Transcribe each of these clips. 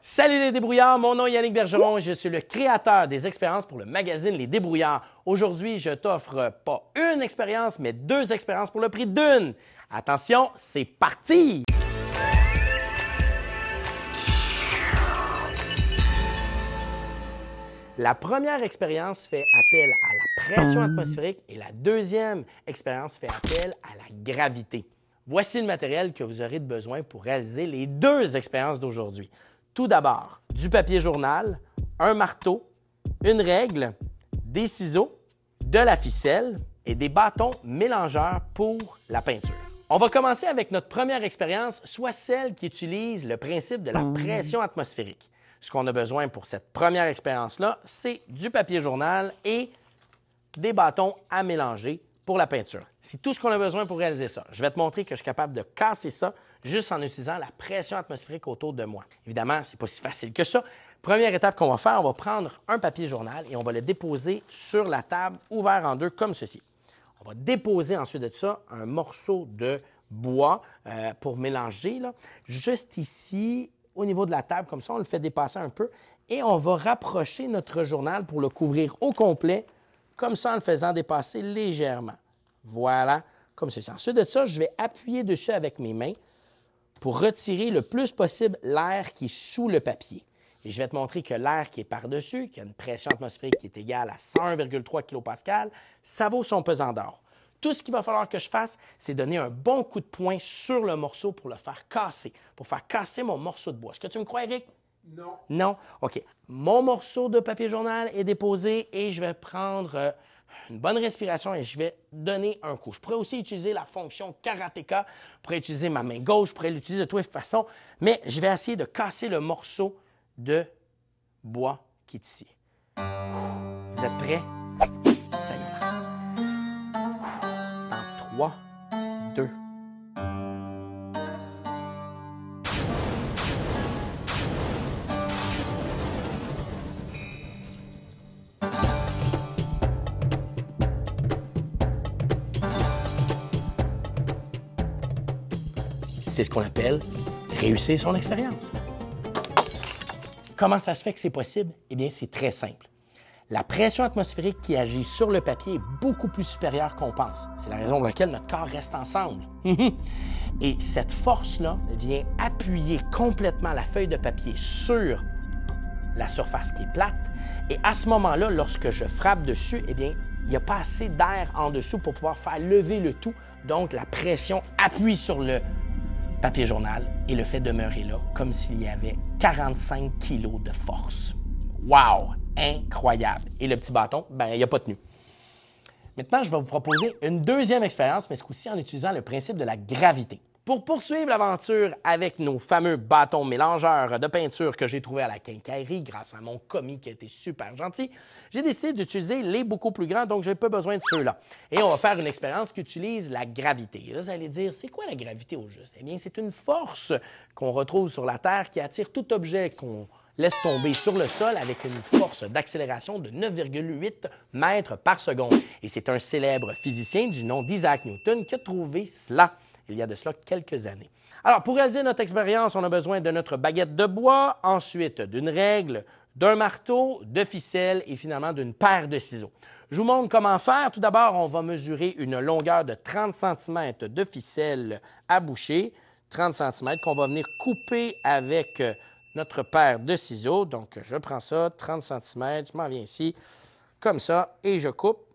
Salut les débrouillards, mon nom est Yannick Bergeron et je suis le créateur des expériences pour le magazine Les Débrouillards. Aujourd'hui, je t'offre pas une expérience, mais 2 expériences pour le prix d'une. Attention, c'est parti! La première expérience fait appel à la pression atmosphérique et la deuxième expérience fait appel à la gravité. Voici le matériel que vous aurez besoin pour réaliser les 2 expériences d'aujourd'hui. Tout d'abord, du papier journal, un marteau, une règle, des ciseaux, de la ficelle et des bâtons mélangeurs pour la peinture. On va commencer avec notre première expérience, soit celle qui utilise le principe de la pression atmosphérique. Ce qu'on a besoin pour cette première expérience-là, c'est du papier journal et des bâtons à mélanger pour la peinture. C'est tout ce qu'on a besoin pour réaliser ça. Je vais te montrer que je suis capable de casser ça juste en utilisant la pression atmosphérique autour de moi. Évidemment, ce n'est pas si facile que ça. Première étape qu'on va faire, on va prendre un papier journal et on va le déposer sur la table ouvert en 2 comme ceci. On va déposer ensuite de ça un morceau de bois pour mélanger, là, juste ici, au niveau de la table, comme ça, on le fait dépasser un peu et on va rapprocher notre journal pour le couvrir au complet, comme ça en le faisant dépasser légèrement. Voilà, comme ceci. Ensuite de ça, je vais appuyer dessus avec mes mains pour retirer le plus possible l'air qui est sous le papier. Et je vais te montrer que l'air qui est par-dessus, qui a une pression atmosphérique qui est égale à 101,3 kPa, ça vaut son pesant d'or. Tout ce qu'il va falloir que je fasse, c'est donner un bon coup de poing sur le morceau pour le faire casser, pour faire casser mon morceau de bois. Est-ce que tu me crois, Eric? Non. Non? OK. Mon morceau de papier journal est déposé et je vais prendre une bonne respiration et je vais donner un coup. Je pourrais aussi utiliser la fonction karatéka, je pourrais utiliser ma main gauche, je pourrais l'utiliser de toutes les façons, mais je vais essayer de casser le morceau de bois qui est ici. Vous êtes prêts? Ça y est. Dans 3, 2, c'est ce qu'on appelle réussir son expérience. Comment ça se fait que c'est possible? Eh bien, c'est très simple. La pression atmosphérique qui agit sur le papier est beaucoup plus supérieure qu'on pense. C'est la raison pour laquelle notre corps reste ensemble. Et cette force-là vient appuyer complètement la feuille de papier sur la surface qui est plate. Et à ce moment-là, lorsque je frappe dessus, eh bien, il n'y a pas assez d'air en dessous pour pouvoir faire lever le tout. Donc, la pression appuie sur le papier journal et le fait demeurer là comme s'il y avait 45 kilos de force. Wow! Incroyable! Et le petit bâton, ben il n'a pas tenu. Maintenant, je vais vous proposer une deuxième expérience, mais ce coup-ci en utilisant le principe de la gravité. Pour poursuivre l'aventure avec nos fameux bâtons mélangeurs de peinture que j'ai trouvés à la quincaillerie grâce à mon commis qui a été super gentil, j'ai décidé d'utiliser les beaucoup plus grands, donc je n'ai pas besoin de ceux-là. Et on va faire une expérience qui utilise la gravité. Et là, vous allez dire, c'est quoi la gravité au juste? Eh bien, c'est une force qu'on retrouve sur la Terre qui attire tout objet qu'on laisse tomber sur le sol avec une force d'accélération de 9,8 mètres par seconde. Et c'est un célèbre physicien du nom d'Isaac Newton qui a trouvé cela il y a de cela quelques années. Alors, pour réaliser notre expérience, on a besoin de notre baguette de bois, ensuite d'une règle, d'un marteau, de ficelle et finalement d'une paire de ciseaux. Je vous montre comment faire. Tout d'abord, on va mesurer une longueur de 30 cm de ficelle à boucher, 30 cm qu'on va venir couper avec notre paire de ciseaux. Donc, je prends ça, 30 cm, je m'en viens ici, comme ça, et je coupe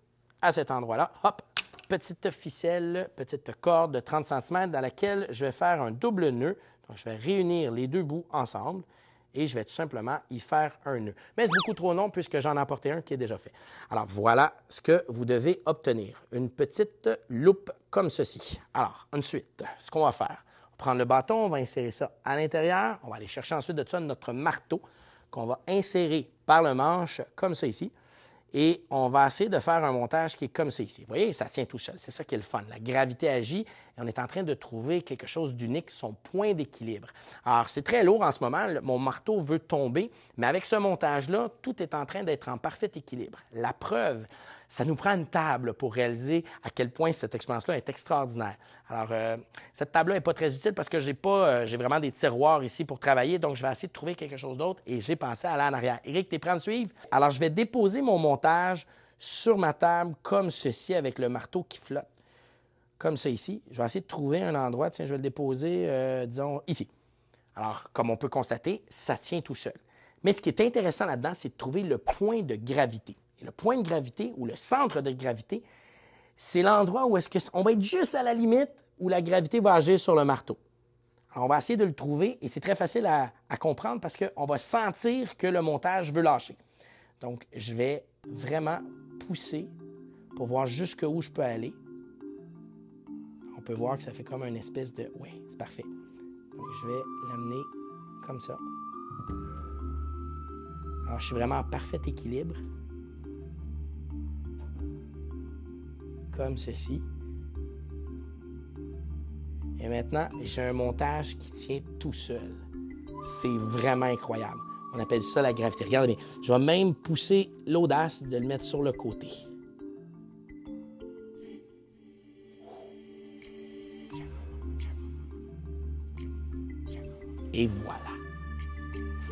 à cet endroit-là. Hop! Petite ficelle, petite corde de 30 cm dans laquelle je vais faire un double nœud. Donc, je vais réunir les 2 bouts ensemble et je vais tout simplement y faire un nœud. Mais c'est beaucoup trop long puisque j'en ai apporté un qui est déjà fait. Alors, voilà ce que vous devez obtenir. Une petite loupe comme ceci. Alors, ensuite, ce qu'on va faire, on va prendre le bâton, on va insérer ça à l'intérieur. On va aller chercher ensuite de ça notre marteau qu'on va insérer par le manche comme ça ici. Et on va essayer de faire un montage qui est comme ça ici. Vous voyez, ça tient tout seul. C'est ça qui est le fun. La gravité agit Et on est en train de trouver quelque chose d'unique, son point d'équilibre. Alors, c'est très lourd en ce moment. Mon marteau veut tomber, mais avec ce montage-là, tout est en train d'être en parfait équilibre. La preuve, ça nous prend une table pour réaliser à quel point cette expérience-là est extraordinaire. Alors, cette table-là n'est pas très utile parce que j'ai vraiment des tiroirs ici pour travailler, donc je vais essayer de trouver quelque chose d'autre et j'ai pensé à aller en arrière. Éric, tu es prêt à me suivre? Alors, je vais déposer mon montage sur ma table comme ceci avec le marteau qui flotte. Comme ça ici. Je vais essayer de trouver un endroit. Tiens, je vais le déposer, disons, ici. Alors, comme on peut constater, ça tient tout seul. Mais ce qui est intéressant là-dedans, c'est de trouver le point de gravité. Et le point de gravité ou le centre de gravité, c'est l'endroit où on va être juste à la limite où la gravité va agir sur le marteau. Alors, on va essayer de le trouver et c'est très facile à comprendre parce qu'on va sentir que le montage veut lâcher. Donc, je vais vraiment pousser pour voir jusqu'où je peux aller. On peut voir que ça fait comme une espèce de... Oui, c'est parfait. Donc, je vais l'amener comme ça. Alors, je suis vraiment en parfait équilibre. Comme ceci. Et maintenant, j'ai un montage qui tient tout seul. C'est vraiment incroyable. On appelle ça la gravité. Regardez bien, je vais même pousser l'audace de le mettre sur le côté. Et voilà.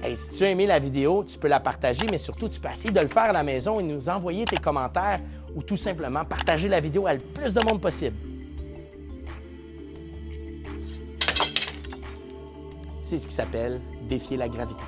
Hey, si tu as aimé la vidéo, tu peux la partager, mais surtout, tu peux essayer de le faire à la maison et nous envoyer tes commentaires ou tout simplement partager la vidéo à le plus de monde possible. C'est ce qui s'appelle défier la gravité.